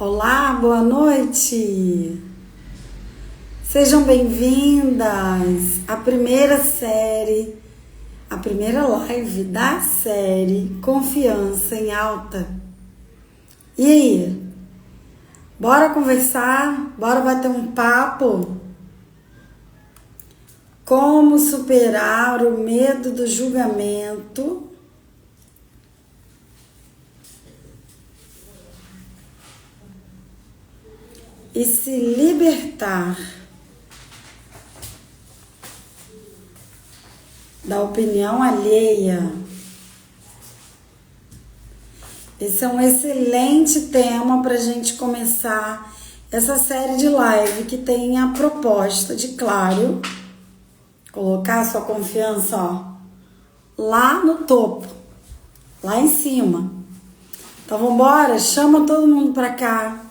Olá, boa noite! Sejam bem-vindas à primeira série, a primeira live da série Confiança em Alta. E aí? Bora conversar? Bora bater um papo? Como superar o medo do julgamento e se libertar da opinião alheia. Esse é um excelente tema para a gente começar essa série de live que tem a proposta de, claro, colocar a sua confiança lá no topo, lá em cima. Então vamos embora, chama todo mundo para cá,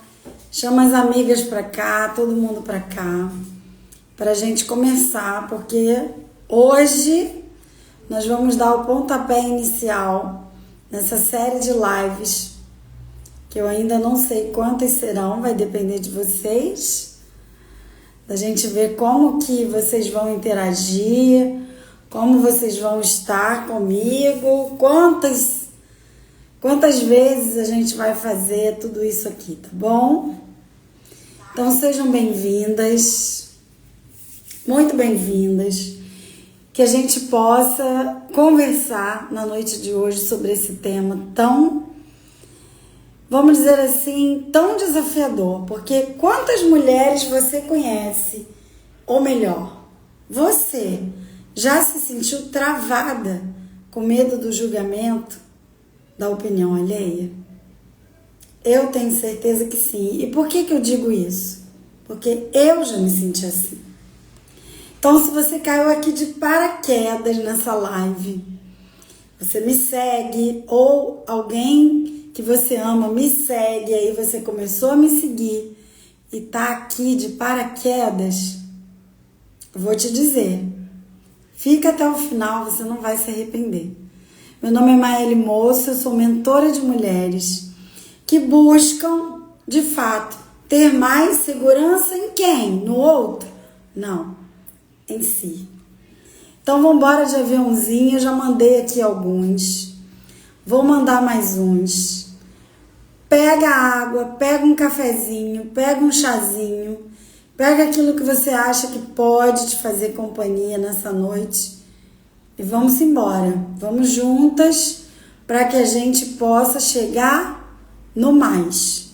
chama as amigas para cá, todo mundo para cá, para a gente começar, porque hoje nós vamos dar o pontapé inicial nessa série de lives, que eu ainda não sei quantas serão, vai depender de vocês, da gente ver como que vocês vão interagir, como vocês vão estar comigo, quantas vezes a gente vai fazer tudo isso aqui, tá bom? Então sejam bem-vindas, muito bem-vindas, que a gente possa conversar na noite de hoje sobre esse tema tão, vamos dizer assim, tão desafiador, porque quantas mulheres você conhece, ou melhor, você já se sentiu travada com medo do julgamento, da opinião alheia? Eu tenho certeza que sim. E por que eu digo isso? Porque eu já me senti assim. Então, se você caiu aqui de paraquedas nessa live, você me segue, ou alguém que você ama me segue, aí você começou a me seguir e tá aqui de paraquedas, eu vou te dizer, fica até o final, você não vai se arrepender. Meu nome é Maeli Moço, eu sou mentora de mulheres que buscam, de fato, ter mais segurança em quem? No outro? Não, em si. Então vamos embora de aviãozinho, eu já mandei aqui alguns, vou mandar mais uns. Pega água, pega um cafezinho, pega um chazinho, pega aquilo que você acha que pode te fazer companhia nessa noite e vamos embora. Vamos juntas para que a gente possa chegar no mais.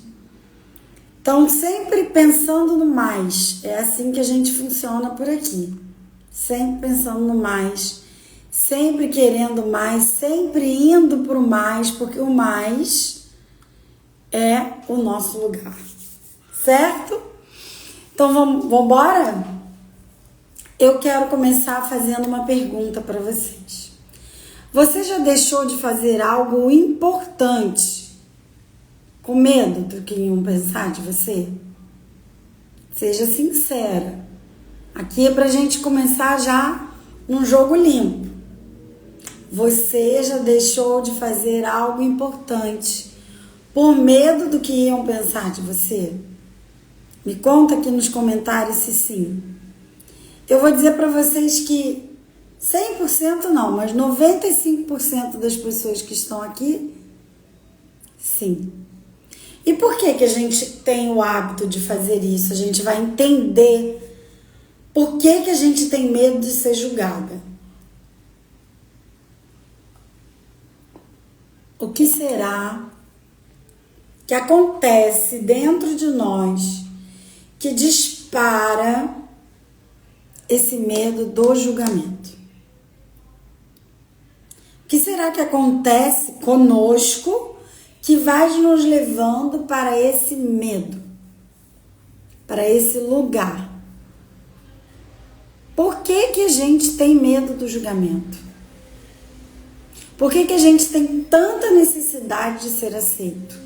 Então, sempre pensando no mais. É assim que a gente funciona por aqui. Sempre pensando no mais. Sempre querendo mais. Sempre indo para o mais. Porque o mais é o nosso lugar. Certo? Então, vamos embora? Eu quero começar fazendo uma pergunta para vocês. Você já deixou de fazer algo importante com medo do que iam pensar de você? Seja sincera. Aqui é pra gente começar já num jogo limpo. Você já deixou de fazer algo importante por medo do que iam pensar de você? Me conta aqui nos comentários se sim. Eu vou dizer pra vocês que 100% não, mas 95% das pessoas que estão aqui, sim. E por que a gente tem o hábito de fazer isso? A gente vai entender por que a gente tem medo de ser julgada. O que será que acontece dentro de nós que dispara esse medo do julgamento? O que será que acontece conosco que vai nos levando para esse medo, para esse lugar? Por que a gente tem medo do julgamento? Por que a gente tem tanta necessidade de ser aceito?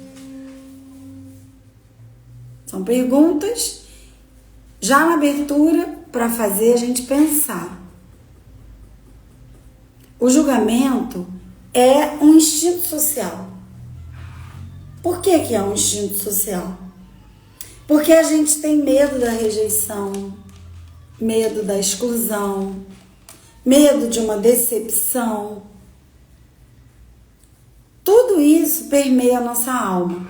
São perguntas já na abertura para fazer a gente pensar. O julgamento é um instinto social. Por que é um instinto social? Porque a gente tem medo da rejeição, medo da exclusão, medo de uma decepção. Tudo isso permeia a nossa alma.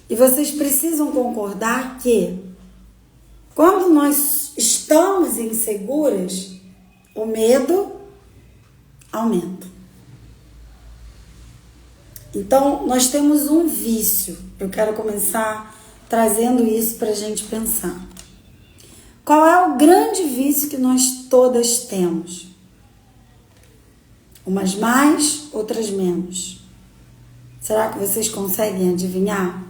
E vocês precisam concordar que quando nós estamos inseguras, o medo aumenta. Então, nós temos um vício. Eu quero começar trazendo isso para a gente pensar. Qual é o grande vício que nós todas temos? Umas mais, outras menos. Será que vocês conseguem adivinhar?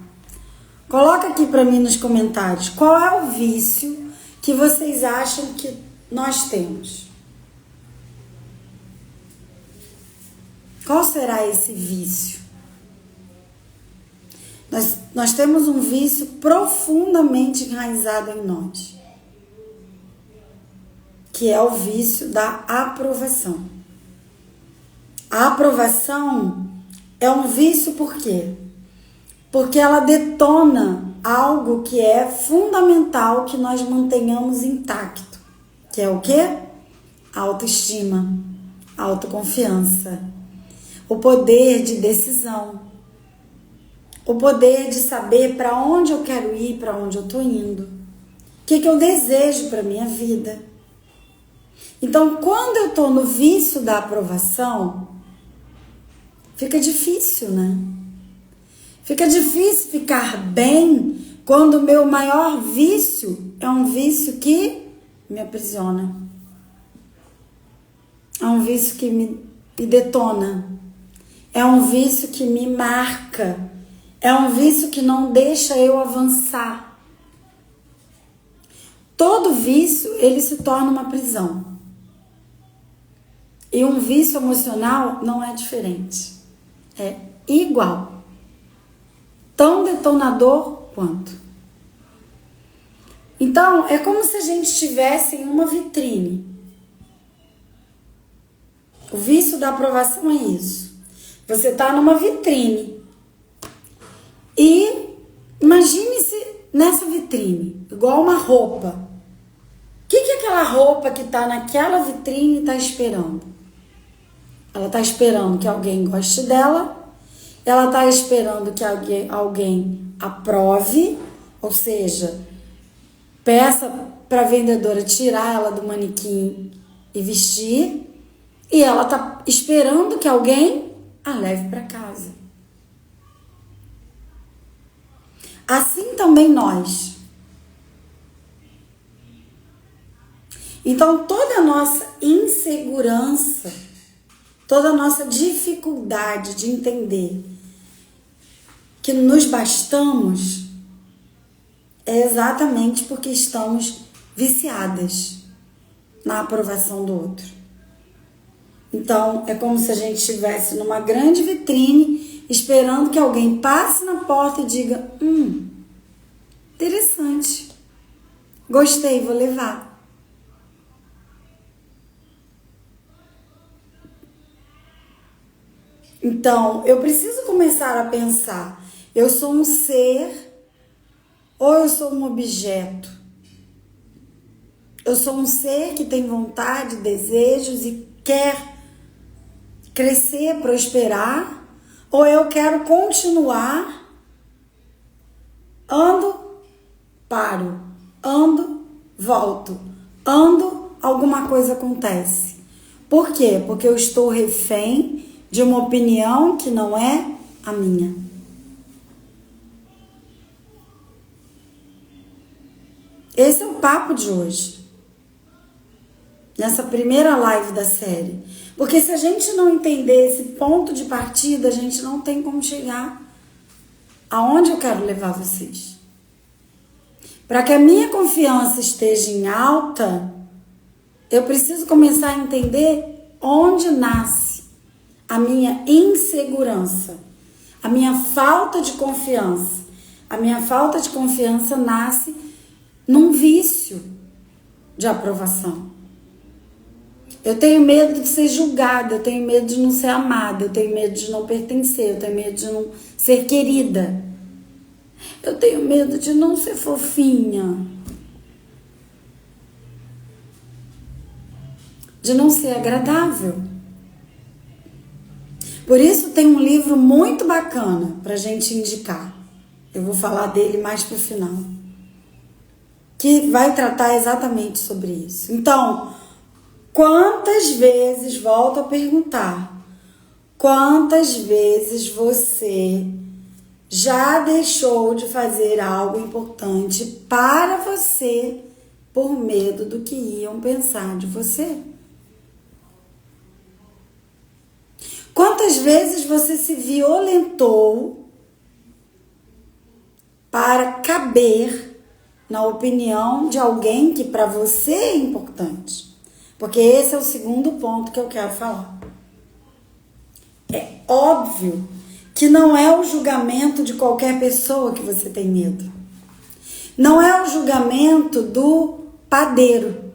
Coloca aqui para mim nos comentários. Qual é o vício que vocês acham que nós temos? Qual será esse vício? Nós temos um vício profundamente enraizado em nós, que é o vício da aprovação. A aprovação é um vício por quê? Porque ela detona algo que é fundamental que nós mantenhamos intacto, que é o quê? A autoestima, a autoconfiança, o poder de decisão, o poder de saber para onde eu quero ir, para onde eu estou indo, o que eu desejo para minha vida. Então, quando eu estou no vício da aprovação, fica difícil, né? Fica difícil ficar bem quando o meu maior vício é um vício que me aprisiona. É um vício que me detona. É um vício que me marca. É um vício que não deixa eu avançar. Todo vício, ele se torna uma prisão. E um vício emocional não é diferente. É igual. Tão detonador quanto. Então, é como se a gente estivesse em uma vitrine. O vício da aprovação é isso. Você está numa vitrine. E imagine-se nessa vitrine, igual uma roupa. O que aquela roupa que está naquela vitrine está esperando? Ela está esperando que alguém goste dela. Ela está esperando que alguém aprove, ou seja, peça para a vendedora tirar ela do manequim e vestir. E ela está esperando que alguém a leve para casa. Assim também nós. Então, toda a nossa insegurança, toda a nossa dificuldade de entender que nos bastamos é exatamente porque estamos viciadas na aprovação do outro. Então, é como se a gente estivesse numa grande vitrine esperando que alguém passe na porta e diga: interessante, gostei, vou levar. Então, eu preciso começar a pensar: eu sou um ser ou eu sou um objeto? Eu sou um ser que tem vontade, desejos e quer crescer, prosperar? Ou eu quero continuar, ando, paro, ando, volto, ando, alguma coisa acontece. Por quê? Porque eu estou refém de uma opinião que não é a minha. Esse é o papo de hoje. Nessa primeira live da série. Porque se a gente não entender esse ponto de partida, a gente não tem como chegar aonde eu quero levar vocês. Para que a minha confiança esteja em alta, eu preciso começar a entender onde nasce a minha insegurança, a minha falta de confiança. A minha falta de confiança nasce num vício de aprovação. Eu tenho medo de ser julgada, eu tenho medo de não ser amada, eu tenho medo de não pertencer, eu tenho medo de não ser querida. Eu tenho medo de não ser fofinha. De não ser agradável. Por isso tem um livro muito bacana pra gente indicar. Eu vou falar dele mais pro final. Que vai tratar exatamente sobre isso. Então, quantas vezes, volto a perguntar, quantas vezes você já deixou de fazer algo importante para você por medo do que iam pensar de você? Quantas vezes você se violentou para caber na opinião de alguém que para você é importante? Porque esse é o segundo ponto que eu quero falar. É óbvio que não é o julgamento de qualquer pessoa que você tem medo. Não é o julgamento do padeiro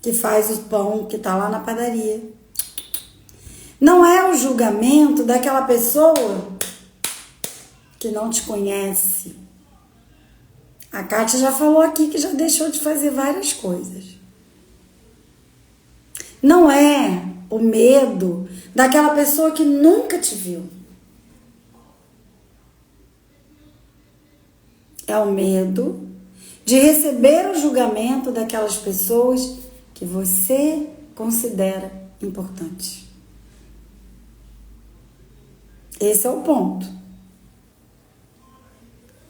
que faz o pão que está lá na padaria. Não é o julgamento daquela pessoa que não te conhece. A Kátia já falou aqui que já deixou de fazer várias coisas. Não é o medo daquela pessoa que nunca te viu. É o medo de receber o julgamento daquelas pessoas que você considera importantes. Esse é o ponto.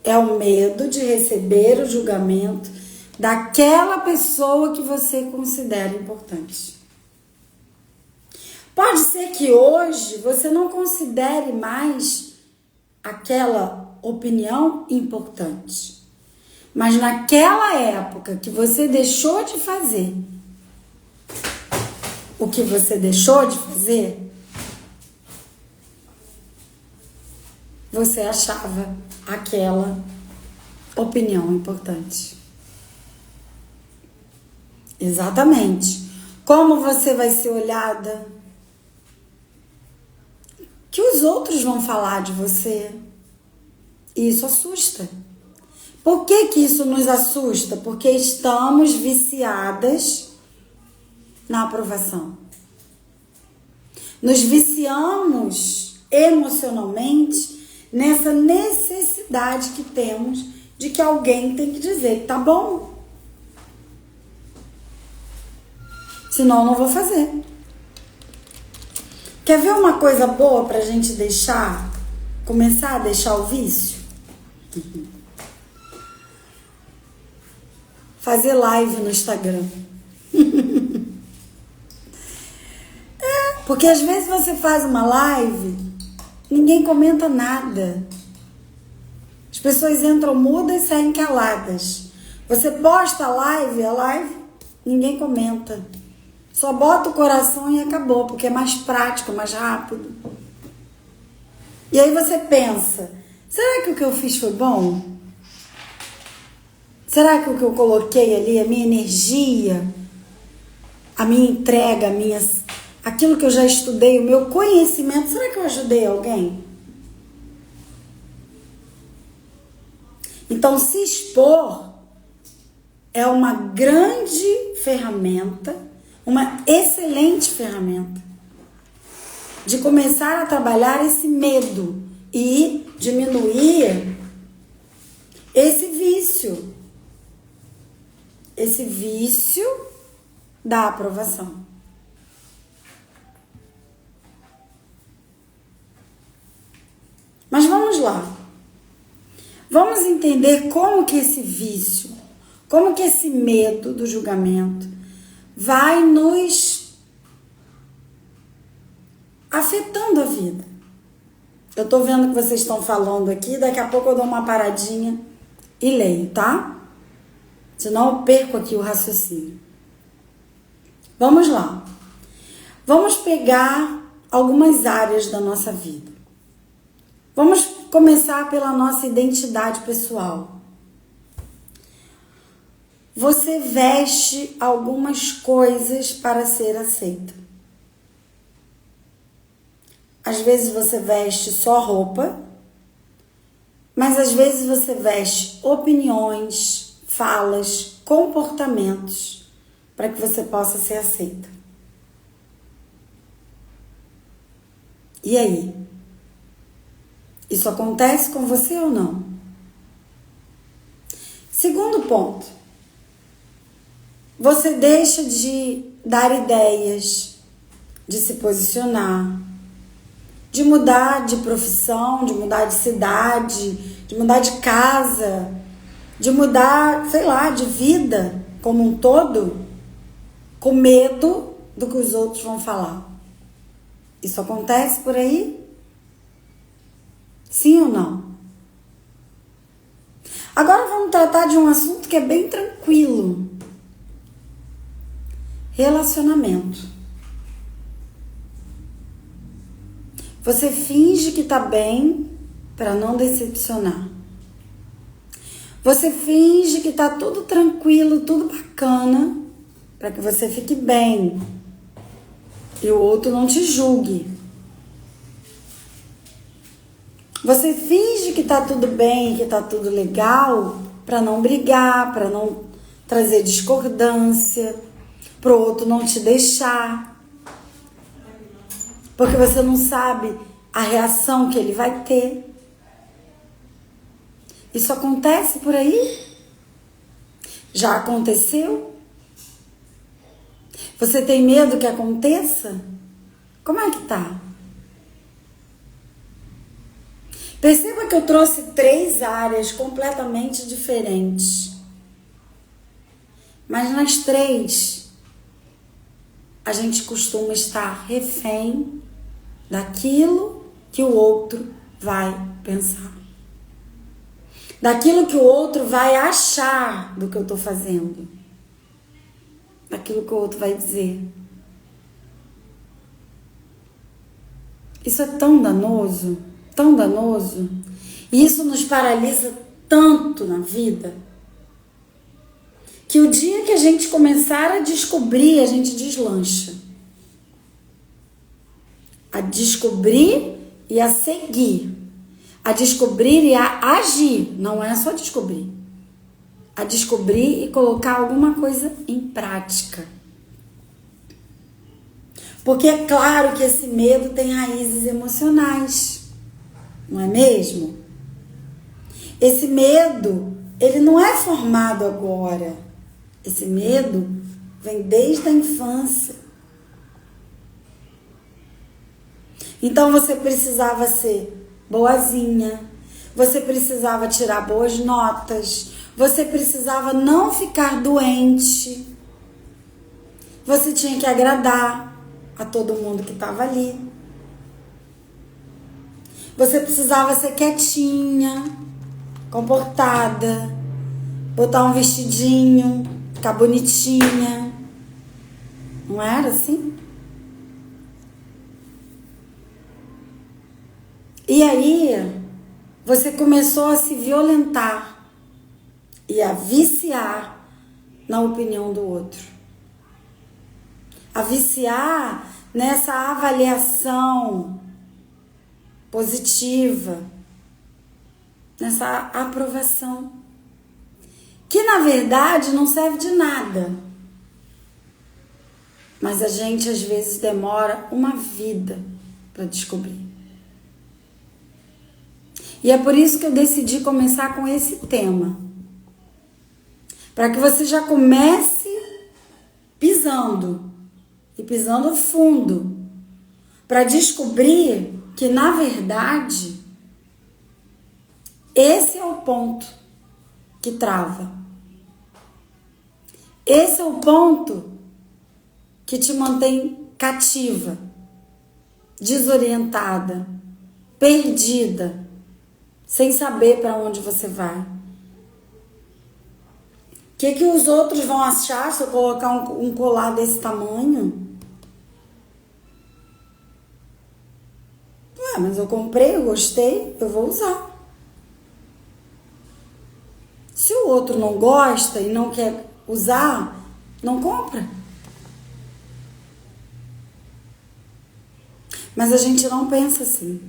É o medo de receber o julgamento daquela pessoa que você considera importante. Pode ser que hoje você não considere mais aquela opinião importante. Mas naquela época que você deixou de fazer o que você deixou de fazer, você achava aquela opinião importante. Exatamente. Como você vai ser olhada? Que os outros vão falar de você? E isso assusta. Por que que isso nos assusta? Porque estamos viciadas na aprovação. Nos viciamos emocionalmente nessa necessidade que temos de que alguém tem que dizer que tá bom. Senão eu não vou fazer. Quer ver uma coisa boa pra gente deixar, começar a deixar o vício? Fazer live no Instagram. Porque às vezes você faz uma live, ninguém comenta nada. As pessoas entram mudas e saem caladas. Você posta a live, ninguém comenta. Só bota o coração e acabou, porque é mais prático, mais rápido. E aí você pensa, será que o que eu fiz foi bom? Será que o que eu coloquei ali, a minha energia, a minha entrega, aquilo que eu já estudei, o meu conhecimento, será que eu ajudei alguém? Então, se expor é uma grande ferramenta, uma excelente ferramenta de começar a trabalhar esse medo e diminuir esse vício da aprovação. Mas vamos lá. Vamos entender como que esse vício, como que esse medo do julgamento vai nos afetando a vida. Eu tô vendo que vocês estão falando aqui, daqui a pouco eu dou uma paradinha e leio, tá? Senão eu perco aqui o raciocínio. Vamos lá. Vamos pegar algumas áreas da nossa vida. Vamos começar pela nossa identidade pessoal. Você veste algumas coisas para ser aceita. Às vezes você veste só roupa, Mas às vezes você veste opiniões, falas, comportamentos para que você possa ser aceita. E aí? Isso acontece com você ou não? Segundo ponto. Você deixa de dar ideias, de se posicionar, de mudar de profissão, de mudar de cidade, de mudar de casa, de mudar, sei lá, de vida como um todo, com medo do que os outros vão falar. Isso acontece por aí? Sim ou não? Agora vamos tratar de um assunto que é bem tranquilo. Relacionamento. Você finge que tá bem para não decepcionar. Você finge que tá tudo tranquilo, tudo bacana, para que você fique bem e o outro não te julgue. Você finge que tá tudo bem, que tá tudo legal, para não brigar, para não trazer discordância, pro outro não te deixar. Porque você não sabe a reação que ele vai ter. Isso acontece por aí? Já aconteceu? Você tem medo que aconteça? Como é que tá? Perceba que eu trouxe 3 áreas completamente diferentes. Mas nas 3, a gente costuma estar refém daquilo que o outro vai pensar. Daquilo que o outro vai achar do que eu tô fazendo. Daquilo que o outro vai dizer. Isso é tão danoso, e isso nos paralisa tanto na vida, que o dia que a gente começar a descobrir, a gente deslancha. A descobrir e a seguir. A descobrir e a agir. Não é só descobrir. A descobrir e colocar alguma coisa em prática. Porque é claro que esse medo tem raízes emocionais. Não é mesmo? Esse medo, ele não é formado agora. Esse medo vem desde a infância. Então você precisava ser boazinha, você precisava tirar boas notas, você precisava não ficar doente, você tinha que agradar a todo mundo que estava ali. Você precisava ser quietinha, comportada, botar um vestidinho, ficar bonitinha. Não era assim? E aí, você começou a se violentar e a viciar na opinião do outro. A viciar nessa avaliação positiva, nessa aprovação, que na verdade não serve de nada. Mas a gente às vezes demora uma vida para descobrir. E é por isso que eu decidi começar com esse tema. Para que você já comece pisando, e pisando fundo, para descobrir que, na verdade, esse é o ponto que trava. Esse é o ponto que te mantém cativa, desorientada, perdida, sem saber para onde você vai. O que os outros vão achar se eu colocar um colar desse tamanho? Ué, mas eu comprei, eu gostei, eu vou usar. Se o outro não gosta e não quer usar, não compra. Mas a gente não pensa assim.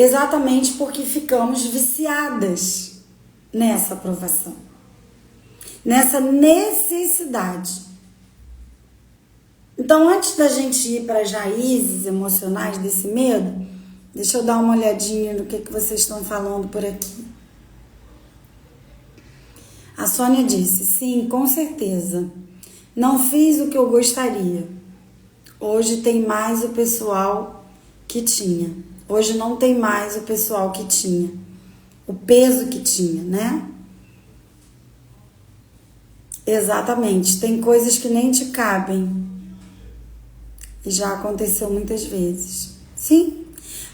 exatamente porque ficamos viciadas nessa aprovação, nessa necessidade. Então, antes da gente ir para as raízes emocionais desse medo, deixa eu dar uma olhadinha no que vocês estão falando por aqui. A Sônia disse, sim, com certeza. Não fiz o que eu gostaria. Hoje tem mais o pessoal que tinha. Hoje não tem mais o pessoal que tinha. O peso que tinha, né? Exatamente. Tem coisas que nem te cabem. E já aconteceu muitas vezes. Sim,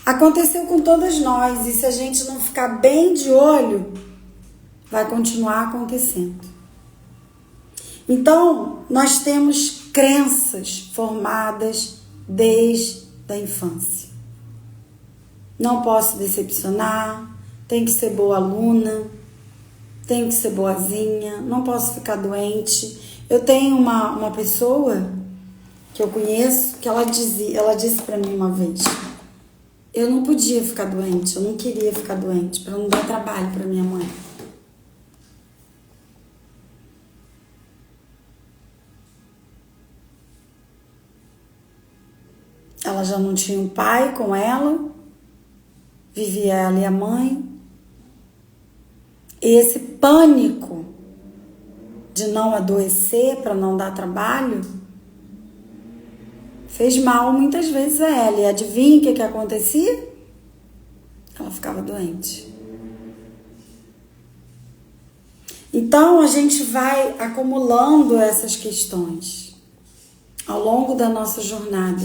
aconteceu com todas nós. E se a gente não ficar bem de olho, vai continuar acontecendo. Então, nós temos crenças formadas desde a infância. Não posso decepcionar, tenho que ser boa aluna, tenho que ser boazinha, não posso ficar doente. Eu tenho uma pessoa que eu conheço que ela disse para mim uma vez, eu não podia ficar doente, eu não queria ficar doente para não dar trabalho para minha mãe. Ela já não tinha um pai com ela, vivia ela e a mãe. E esse pânico de não adoecer para não dar trabalho fez mal muitas vezes a ela. E adivinha o que acontecia? Ela ficava doente. Então a gente vai acumulando essas questões ao longo da nossa jornada.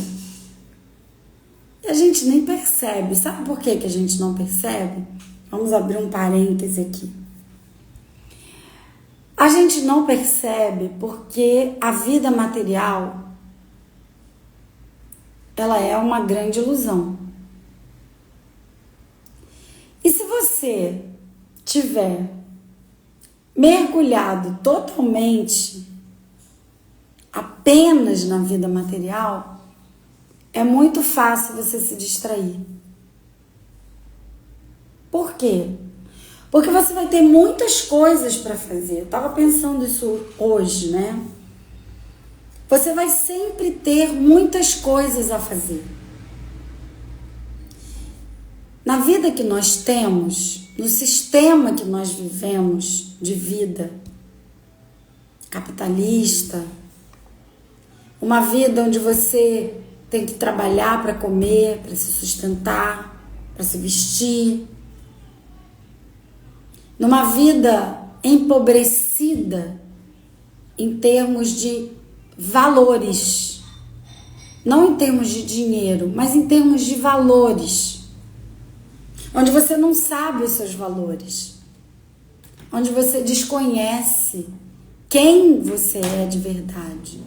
E a gente nem percebe. Sabe por que a gente não percebe? Vamos abrir um parêntese aqui. A gente não percebe porque a vida material, ela é uma grande ilusão. E se você tiver mergulhado totalmente apenas na vida material, é muito fácil você se distrair. Por quê? Porque você vai ter muitas coisas para fazer. Eu estava pensando isso hoje, né? Você vai sempre ter muitas coisas a fazer. Na vida que nós temos, no sistema que nós vivemos de vida capitalista, uma vida onde você tem que trabalhar para comer, para se sustentar, para se vestir. Numa vida empobrecida em termos de valores. Não em termos de dinheiro, mas em termos de valores. Onde você não sabe os seus valores. Onde você desconhece quem você é de verdade.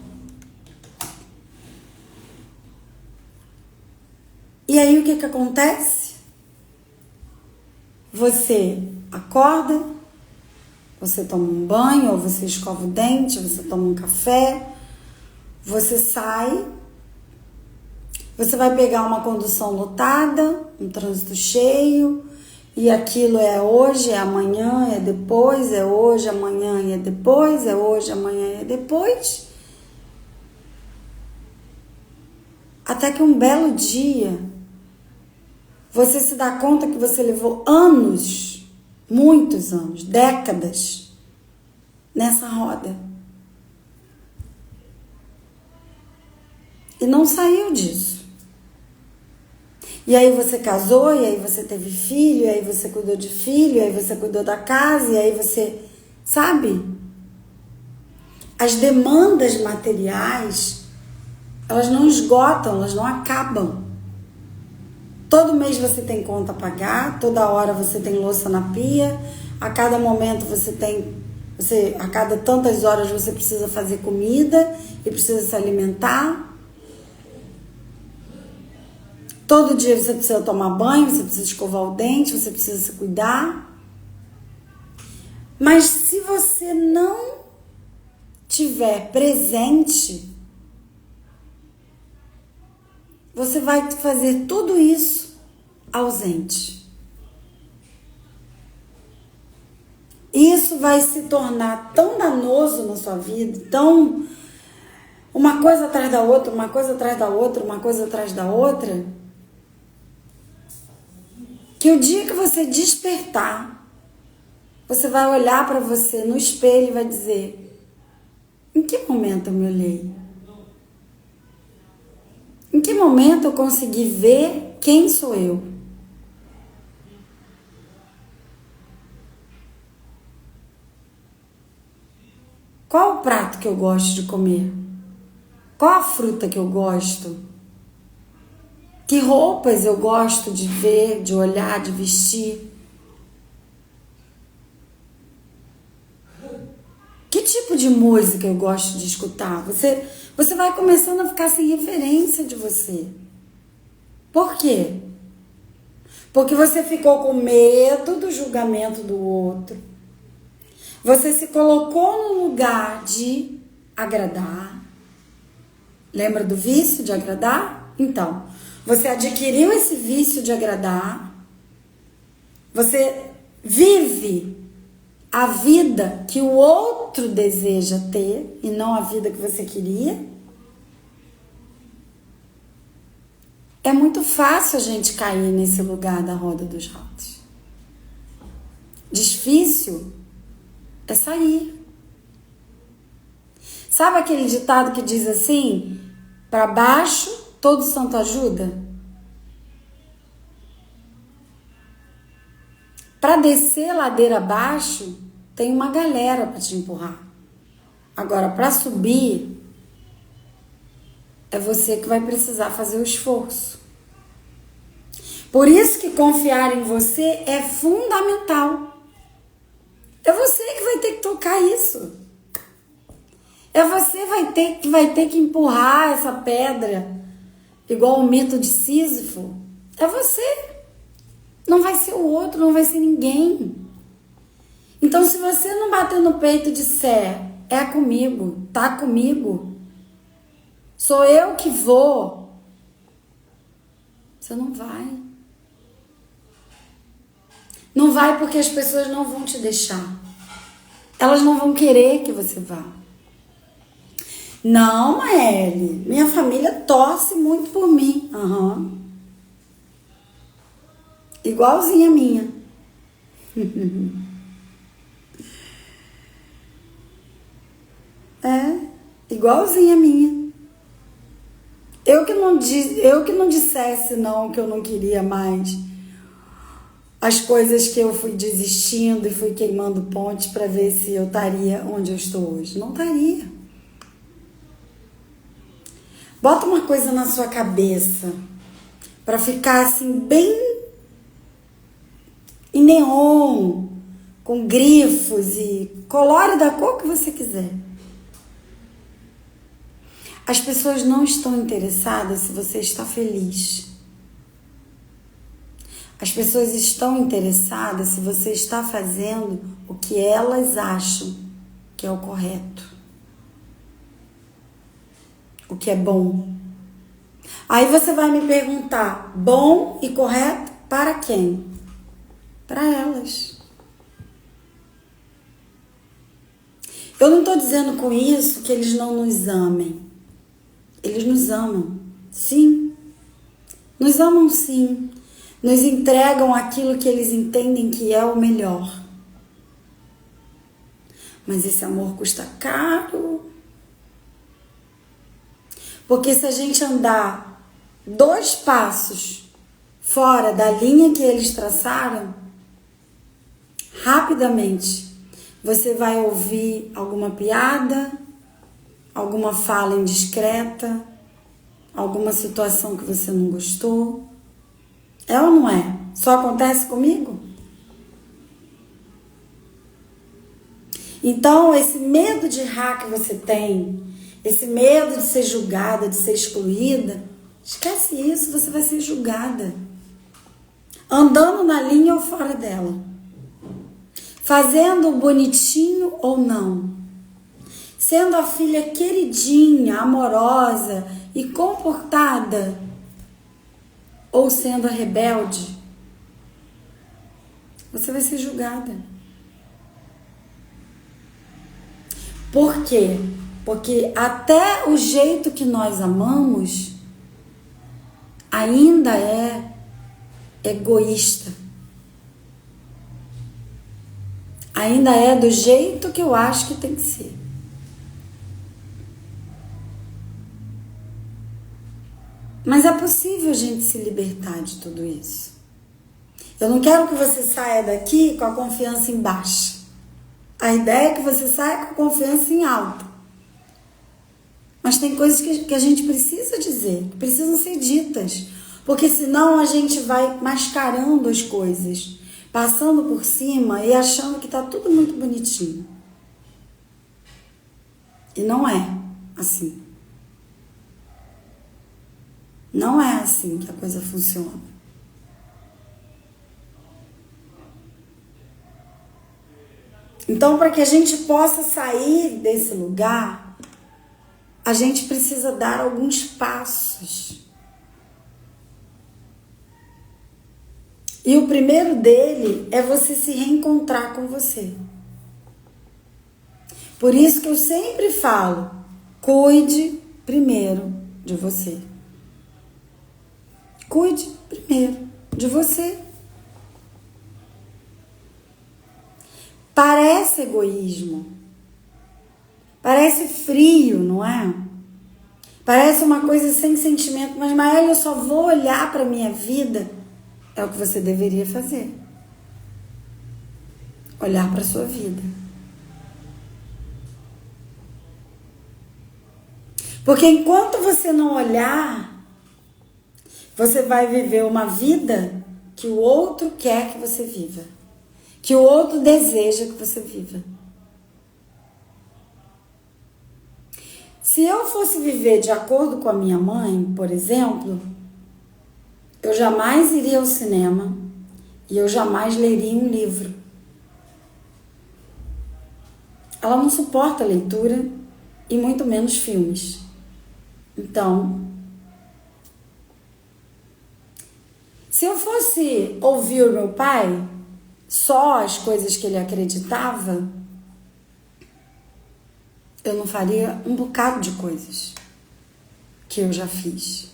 E aí o que acontece? Você acorda, você toma um banho, ou você escova o dente, você toma um café, você sai, você vai pegar uma condução lotada, um trânsito cheio, e aquilo é hoje, é amanhã, é depois, é hoje, amanhã e é depois, é hoje, amanhã e é depois. Até que um belo dia, você se dá conta que você levou anos, muitos anos, décadas, nessa roda. E não saiu disso. E aí você casou, e aí você teve filho, e aí você cuidou de filho, e aí você cuidou da casa, e aí você... Sabe? As demandas materiais, elas não esgotam, elas não acabam. Todo mês você tem conta a pagar, toda hora você tem louça na pia, a cada momento a cada tantas horas você precisa fazer comida e precisa se alimentar. Todo dia você precisa tomar banho, você precisa escovar o dente, você precisa se cuidar. Mas se você não tiver presente, você vai fazer tudo isso ausente. Isso vai se tornar tão danoso na sua vida, tão uma coisa atrás da outra, uma coisa atrás da outra, uma coisa atrás da outra, que o dia que você despertar, você vai olhar para você no espelho e vai dizer: em que momento eu me olhei? Em que momento eu consegui ver quem sou eu? Qual o prato que eu gosto de comer? Qual a fruta que eu gosto? Que roupas eu gosto de ver, de olhar, de vestir? Que tipo de música eu gosto de escutar? Você vai começando a ficar sem referência de você. Por quê? Porque você ficou com medo do julgamento do outro. Você se colocou no lugar de agradar. Lembra do vício de agradar? Então, você adquiriu esse vício de agradar. Você vive a vida que o outro deseja ter e não a vida que você queria. É muito fácil a gente cair nesse lugar da roda dos ratos. Difícil é sair. Sabe aquele ditado que diz assim: para baixo todo santo ajuda? Para descer ladeira abaixo tem uma galera para te empurrar. Agora, para subir, é você que vai precisar fazer o esforço. Por isso que confiar em você é fundamental. É você que vai ter que tocar isso. É você que vai ter que empurrar essa pedra, igual o mito de Sísifo. É você. Não vai ser o outro, não vai ser ninguém. Então, se você não bater no peito e disser: é comigo, tá comigo, sou eu que vou, você não vai. Não vai porque as pessoas não vão te deixar. Elas não vão querer que você vá. Não, Maeli, minha família torce muito por mim. Igualzinha a minha. É, igualzinha a minha. Eu que não dissesse não, que eu não queria mais. As coisas que eu fui desistindo e fui queimando pontes para ver se eu estaria onde eu estou hoje. Não estaria. Bota uma coisa na sua cabeça para ficar assim bem em neon, com grifos e colore da cor que você quiser. As pessoas não estão interessadas se você está feliz. As pessoas estão interessadas se você está fazendo o que elas acham que é o correto. O que é bom. Aí você vai me perguntar: bom e correto para quem? Para elas. Eu não estou dizendo com isso que eles não nos amem. Eles nos amam, sim. Nos amam, sim. Nos entregam aquilo que eles entendem que é o melhor. Mas esse amor custa caro. Porque se a gente andar 2 passos fora da linha que eles traçaram, rapidamente você vai ouvir alguma piada, alguma fala indiscreta, alguma situação que você não gostou. É ou não é? Só acontece comigo? Então, esse medo de errar que você tem, esse medo de ser julgada, de ser excluída, esquece isso, você vai ser julgada. Andando na linha ou fora dela. Fazendo o bonitinho ou não. Sendo a filha queridinha, amorosa e comportada. Ou sendo a rebelde você vai ser julgada. Por quê? Porque até o jeito que nós amamos ainda é egoísta. Ainda é do jeito que eu acho que tem que ser. Mas é possível a gente se libertar de tudo isso. Eu não quero que você saia daqui com a confiança em baixa. A ideia é que você saia com a confiança em alta. Mas tem coisas que a gente precisa dizer, que precisam ser ditas. Porque senão a gente vai mascarando as coisas, passando por cima e achando que tá tudo muito bonitinho. E não é assim. Não é assim que a coisa funciona. Então, para que a gente possa sair desse lugar, a gente precisa dar alguns passos. E o primeiro dele é você se reencontrar com você. Por isso que eu sempre falo, cuide primeiro de você. Cuide primeiro de você. Parece egoísmo. Parece frio, não é? Parece uma coisa sem sentimento. Mas, Maélia, eu só vou olhar para a minha vida. É o que você deveria fazer. Olhar para a sua vida. Porque enquanto você não olhar, você vai viver uma vida que o outro quer que você viva. Que o outro deseja que você viva. Se eu fosse viver de acordo com a minha mãe, por exemplo, eu jamais iria ao cinema e eu jamais leria um livro. Ela não suporta leitura e muito menos filmes. Então, se eu fosse ouvir o meu pai, só as coisas que ele acreditava, eu não faria um bocado de coisas que eu já fiz.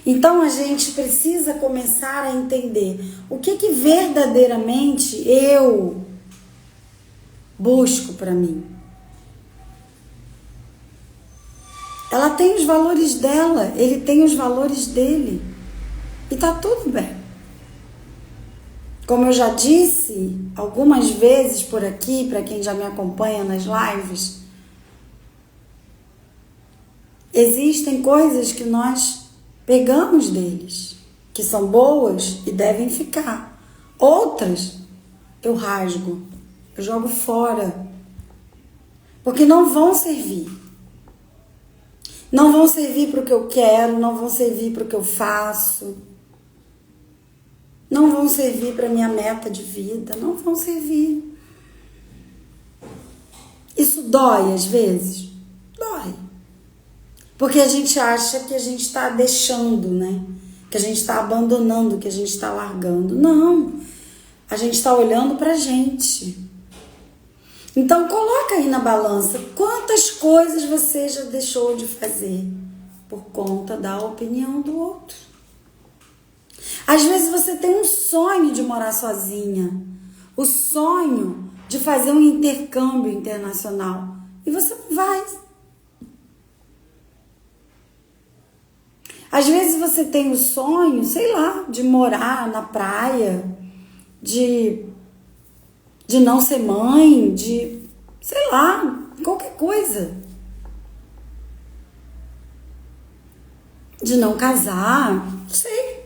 Então a gente precisa começar a entender o que verdadeiramente eu busco para mim. Ela tem os valores dela, ele tem os valores dele. E tá tudo bem. Como eu já disse algumas vezes por aqui, para quem já me acompanha nas lives, existem coisas que nós pegamos deles, que são boas e devem ficar. Outras eu rasgo, eu jogo fora, porque não vão servir. Não vão servir para o que eu quero, não vão servir para o que eu faço, não vão servir para a minha meta de vida, não vão servir. Isso dói às vezes? Dói. Porque a gente acha que a gente está deixando, né? Que a gente está abandonando, que a gente está largando. Não, a gente está olhando para a gente. Então coloca aí na balança quantas coisas você já deixou de fazer por conta da opinião do outro. Às vezes você tem um sonho de morar sozinha, o sonho de fazer um intercâmbio internacional e você não vai. Às vezes você tem o sonho, sei lá, de morar na praia, de não ser mãe, de, sei lá, qualquer coisa. De não casar, não sei.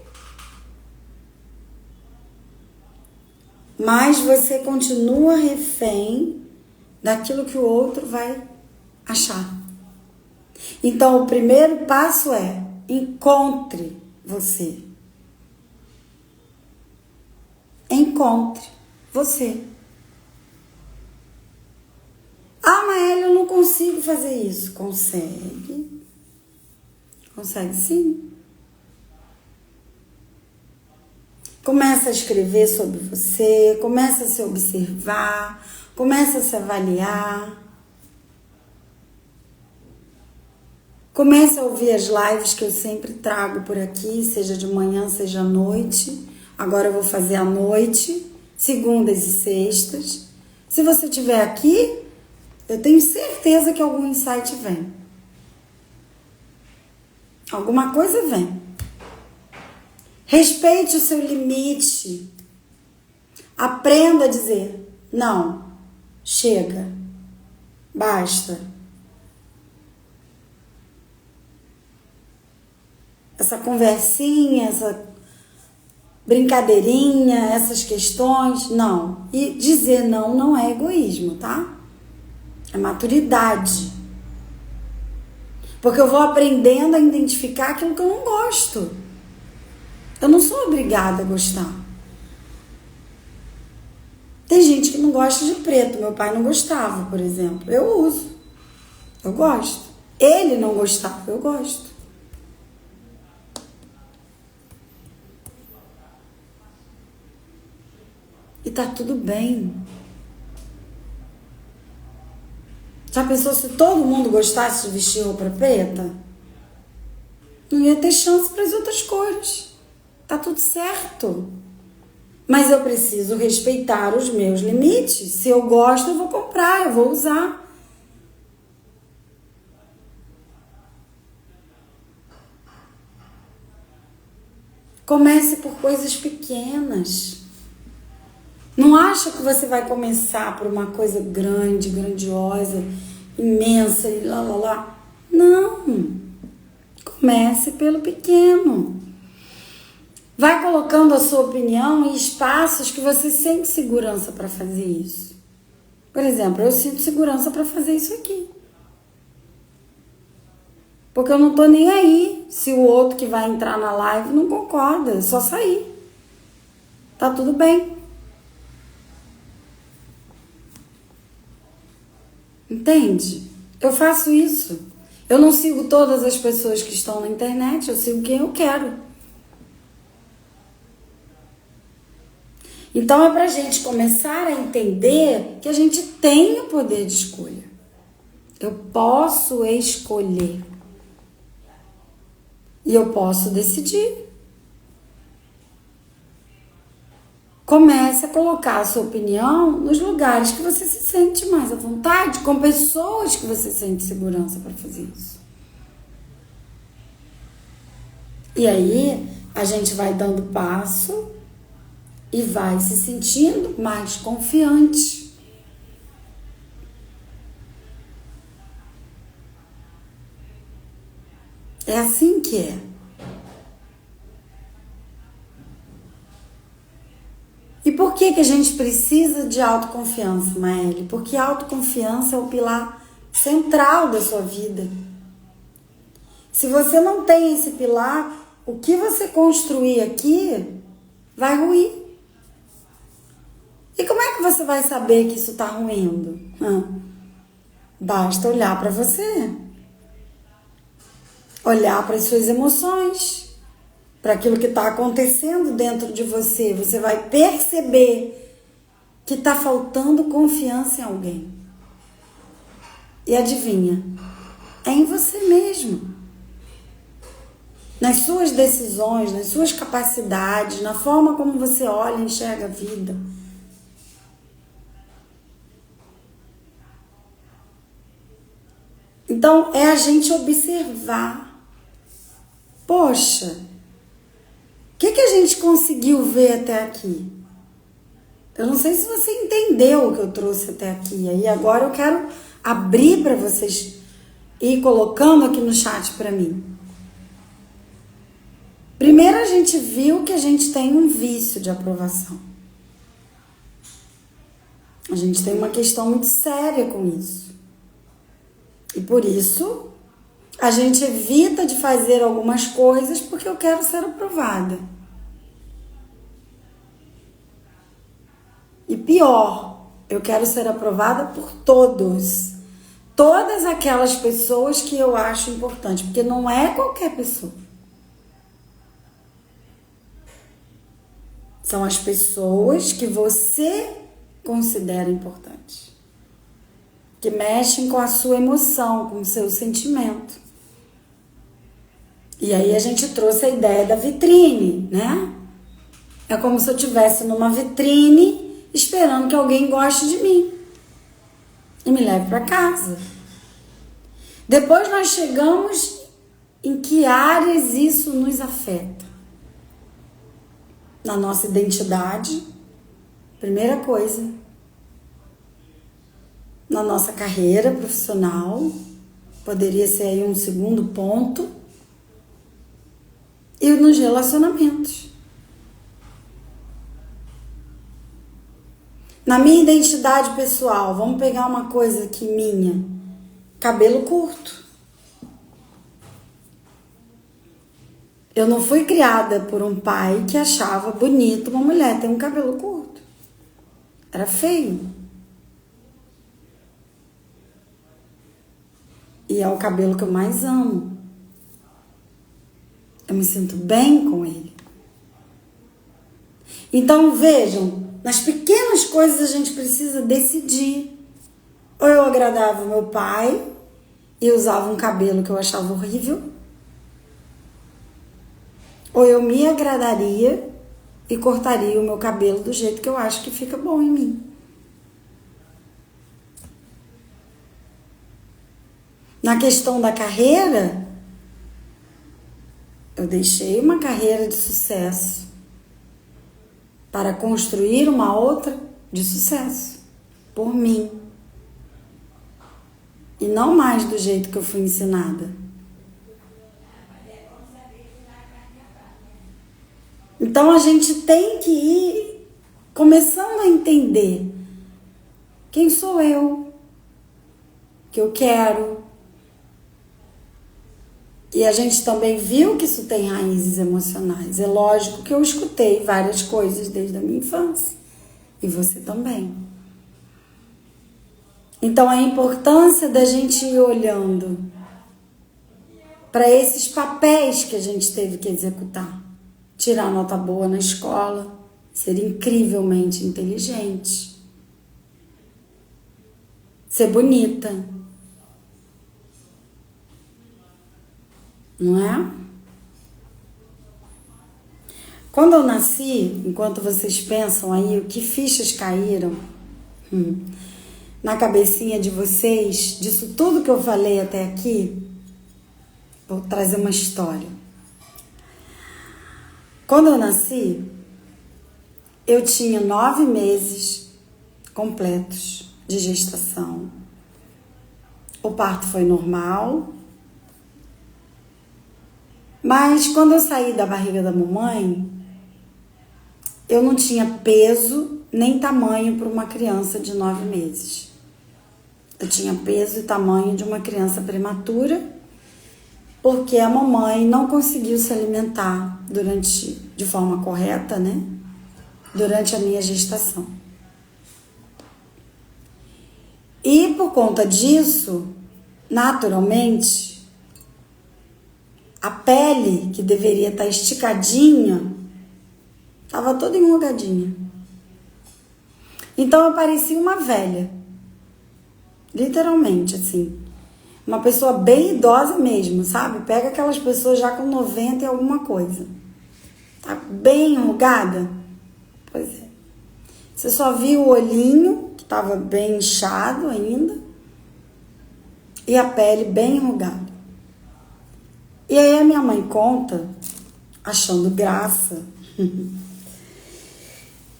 Mas você continua refém daquilo que o outro vai achar. Então, o primeiro passo é: encontre você. Encontre você. Ah, Maélia, eu não consigo fazer isso. Consegue. Consegue sim. Começa a escrever sobre você, começa a se observar, começa a se avaliar. Começa a ouvir as lives que eu sempre trago por aqui, seja de manhã, seja à noite. Agora eu vou fazer à noite, segundas e sextas. Se você estiver aqui, eu tenho certeza que algum insight vem. Alguma coisa vem. Respeite o seu limite. Aprenda a dizer não, chega, basta. Essa conversinha, essa brincadeirinha, essas questões, não. E dizer não não é egoísmo, tá? É maturidade. Porque eu vou aprendendo a identificar aquilo que eu não gosto. Eu não sou obrigada a gostar. Tem gente que não gosta de preto. Meu pai não gostava, por exemplo. Eu uso. Eu gosto. Ele não gostava, eu gosto. E tá tudo bem. Já pensou se todo mundo gostasse de vestir roupa preta? Não ia ter chance para as outras cores. Tá tudo certo. Mas eu preciso respeitar os meus limites. Se eu gosto, eu vou comprar, eu vou usar. Comece por coisas pequenas. Não acha que você vai começar por uma coisa grande, grandiosa, imensa e lá, lá, lá. Não. Comece pelo pequeno. Vai colocando a sua opinião em espaços que você sente segurança para fazer isso. Por exemplo, eu sinto segurança para fazer isso aqui. Porque eu não tô nem aí se o outro que vai entrar na live não concorda. É só sair. Tá tudo bem. Entende? Eu faço isso. Eu não sigo todas as pessoas que estão na internet, eu sigo quem eu quero. Então é pra gente começar a entender que a gente tem o poder de escolha. Eu posso escolher. E eu posso decidir. Comece a colocar a sua opinião nos lugares que você se sente mais à vontade, com pessoas que você sente segurança para fazer isso. E aí, a gente vai dando passo e vai se sentindo mais confiante. É assim que é. E por que a gente precisa de autoconfiança, Maeli? Porque a autoconfiança é o pilar central da sua vida. Se você não tem esse pilar, o que você construir aqui vai ruir. E como é que você vai saber que isso está ruindo? Basta olhar para você. Olhar para as suas emoções. Para aquilo que está acontecendo dentro de você. Você vai perceber que está faltando confiança em alguém. E adivinha? É em você mesmo. Nas suas decisões, nas suas capacidades, na forma como você olha e enxerga a vida. Então, é a gente observar. Poxa, o que a gente conseguiu ver até aqui? Eu não sei se você entendeu o que eu trouxe até aqui. Aí agora eu quero abrir para vocês ir colocando aqui no chat para mim. Primeiro a gente viu que a gente tem um vício de aprovação. A gente tem uma questão muito séria com isso. E por isso, a gente evita de fazer algumas coisas porque eu quero ser aprovada. E pior, eu quero ser aprovada por todos. todas aquelas pessoas que eu acho importante, porque não é qualquer pessoa. São as pessoas que você considera importantes, que mexem com a sua emoção, com o seu sentimento. E aí a gente trouxe a ideia da vitrine, né? É como se eu estivesse numa vitrine esperando que alguém goste de mim e me leve para casa. Depois nós chegamos em que áreas isso nos afeta. Na nossa identidade, primeira coisa. Na nossa carreira profissional, poderia ser aí um segundo ponto. E nos relacionamentos. Na minha identidade pessoal, vamos pegar uma coisa aqui minha. Cabelo curto. Eu não fui criada por um pai que achava bonito uma mulher ter um cabelo curto. Era feio. E é o cabelo que eu mais amo. Eu me sinto bem com ele. Então, vejam, nas pequenas coisas a gente precisa decidir. Ou eu agradava o meu pai e usava um cabelo que eu achava horrível, ou eu me agradaria e cortaria o meu cabelo do jeito que eu acho que fica bom em mim. Na questão da carreira, eu deixei uma carreira de sucesso para construir uma outra de sucesso, por mim. E não mais do jeito que eu fui ensinada. Então a gente tem que ir começando a entender quem sou eu, o que eu quero. E a gente também viu que isso tem raízes emocionais. É lógico que eu escutei várias coisas desde a minha infância. E você também. Então a importância da gente ir olhando para esses papéis que a gente teve que executar. Tirar nota boa na escola, ser incrivelmente inteligente, ser bonita, não é? Quando eu nasci, enquanto vocês pensam aí o que fichas caíram na cabecinha de vocês, disso tudo que eu falei até aqui, vou trazer uma história. Quando eu nasci, eu tinha 9 meses completos de gestação. O parto foi normal, mas quando eu saí da barriga da mamãe, eu não tinha peso nem tamanho para uma criança de 9 meses. Eu tinha peso e tamanho de uma criança prematura, porque a mamãe não conseguiu se alimentar de forma correta, né? Durante a minha gestação. E por conta disso, naturalmente, a pele que deveria estar esticadinha, estava toda enrugadinha. Então eu parecia uma velha. Literalmente, assim. Uma pessoa bem idosa mesmo, sabe? Pega aquelas pessoas já com 90 e alguma coisa. Tá bem enrugada? Pois é. Você só viu o olhinho, que estava bem inchado ainda, e a pele bem enrugada. E aí a minha mãe conta, achando graça,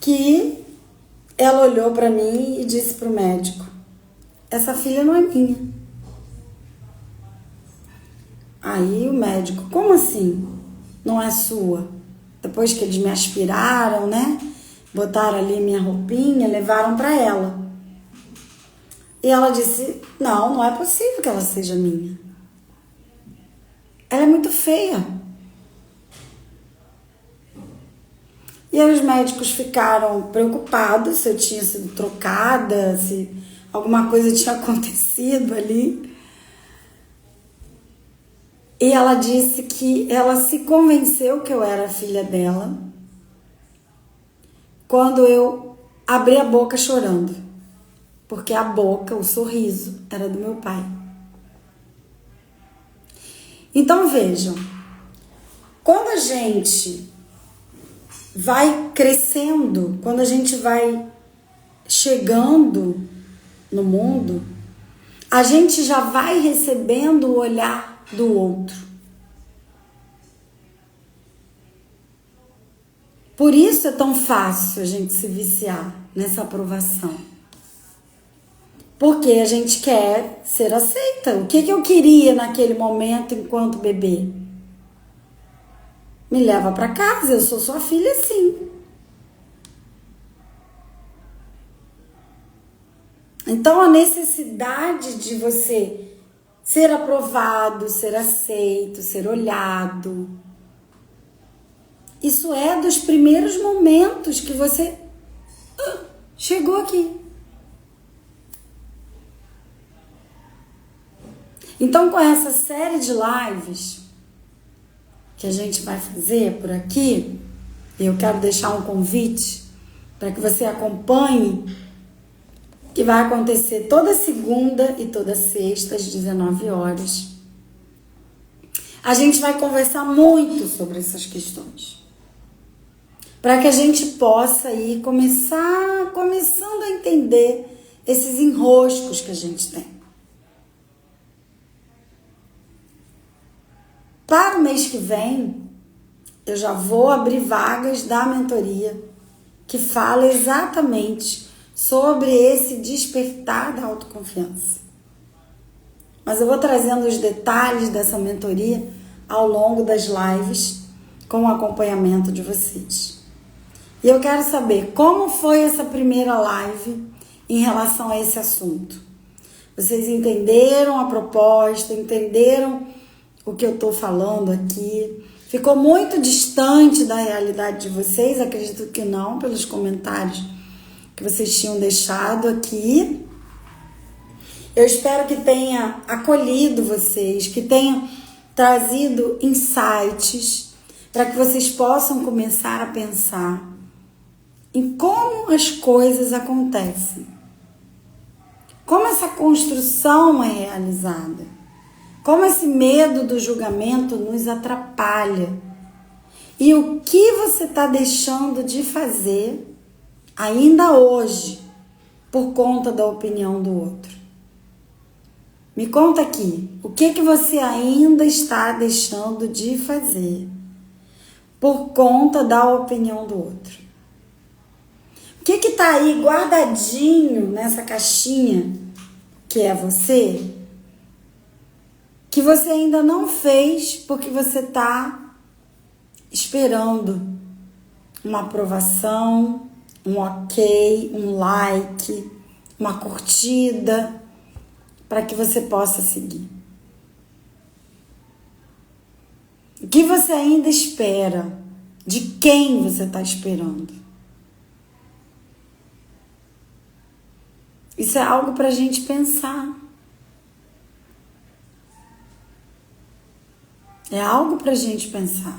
que ela olhou para mim e disse pro médico: essa filha não é minha. Aí o médico: como assim? Não é sua? Depois que eles me aspiraram, né? Botaram ali minha roupinha, levaram para ela. E ela disse: não, não é possível que ela seja minha. Ela é muito feia. E aí os médicos ficaram preocupados se eu tinha sido trocada, se alguma coisa tinha acontecido ali. E ela disse que ela se convenceu que eu era filha dela quando eu abri a boca chorando. Porque a boca, o sorriso, era do meu pai. Então vejam, quando a gente vai crescendo, quando a gente vai chegando no mundo, a gente já vai recebendo o olhar do outro. Por isso é tão fácil a gente se viciar nessa aprovação. Porque a gente quer ser aceita. O que eu queria naquele momento enquanto bebê? Me leva para casa, eu sou sua filha, sim. Então a necessidade de você ser aprovado, ser aceito, ser olhado, isso é dos primeiros momentos que você chegou aqui. Então, com essa série de lives que a gente vai fazer por aqui, eu quero deixar um convite para que você acompanhe, que vai acontecer toda segunda e toda sexta, às 19 horas. A gente vai conversar muito sobre essas questões, para que a gente possa ir começando a entender esses enroscos que a gente tem. Para o mês que vem, eu já vou abrir vagas da mentoria que fala exatamente sobre esse despertar da autoconfiança. Mas eu vou trazendo os detalhes dessa mentoria ao longo das lives com o acompanhamento de vocês. E eu quero saber como foi essa primeira live em relação a esse assunto. Vocês entenderam a proposta, entenderam o que eu estou falando aqui? Ficou muito distante da realidade de vocês? Acredito que não, pelos comentários que vocês tinham deixado aqui. Eu espero que tenha acolhido vocês, que tenha trazido insights para que vocês possam começar a pensar em como as coisas acontecem, como essa construção é realizada. Como esse medo do julgamento nos atrapalha. E o que você está deixando de fazer ainda hoje por conta da opinião do outro? Me conta aqui, o que você ainda está deixando de fazer por conta da opinião do outro? O que está aí guardadinho nessa caixinha que é você, que você ainda não fez porque você está esperando uma aprovação, um ok, um like, uma curtida, para que você possa seguir? O que você ainda espera? De quem você está esperando? Isso é algo para a gente pensar. É algo para a gente pensar.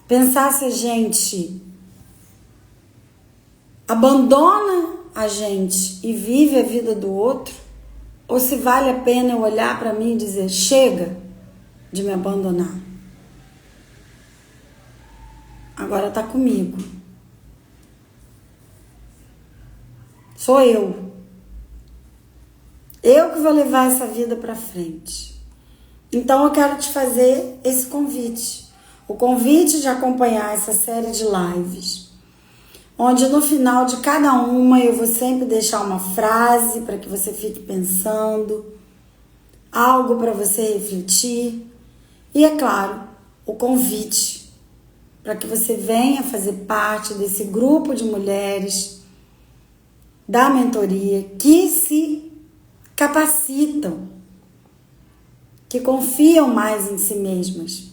Pensar se a gente abandona a gente e vive a vida do outro, ou se vale a pena eu olhar para mim e dizer, chega de me abandonar. Agora tá comigo. Sou eu. Eu que vou levar essa vida para frente. Então eu quero te fazer esse convite. O convite de acompanhar essa série de lives, onde no final de cada uma eu vou sempre deixar uma frase para que você fique pensando, algo para você refletir. E é claro, o convite para que você venha fazer parte desse grupo de mulheres da mentoria que se capacitam, que confiam mais em si mesmas,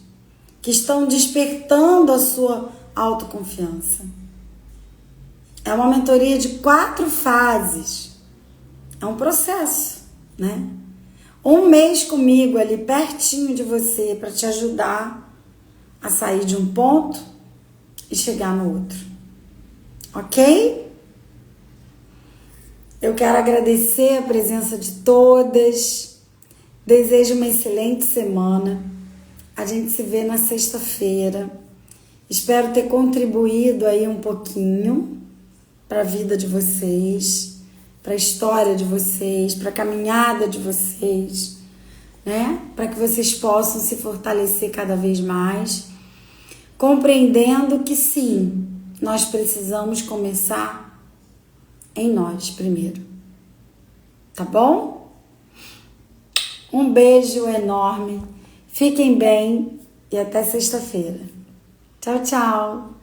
que estão despertando a sua autoconfiança. É uma mentoria de 4 fases. É um processo, né? 1 mês comigo ali pertinho de você para te ajudar a sair de um ponto e chegar no outro. Ok? Eu quero agradecer a presença de todas. Desejo uma excelente semana. A gente se vê na sexta-feira. Espero ter contribuído aí um pouquinho para a vida de vocês, para a história de vocês, para a caminhada de vocês, né? Para que vocês possam se fortalecer cada vez mais, compreendendo que sim, nós precisamos começar em nós primeiro. Tá bom? Um beijo enorme. Fiquem bem e até sexta-feira. Tchau, tchau.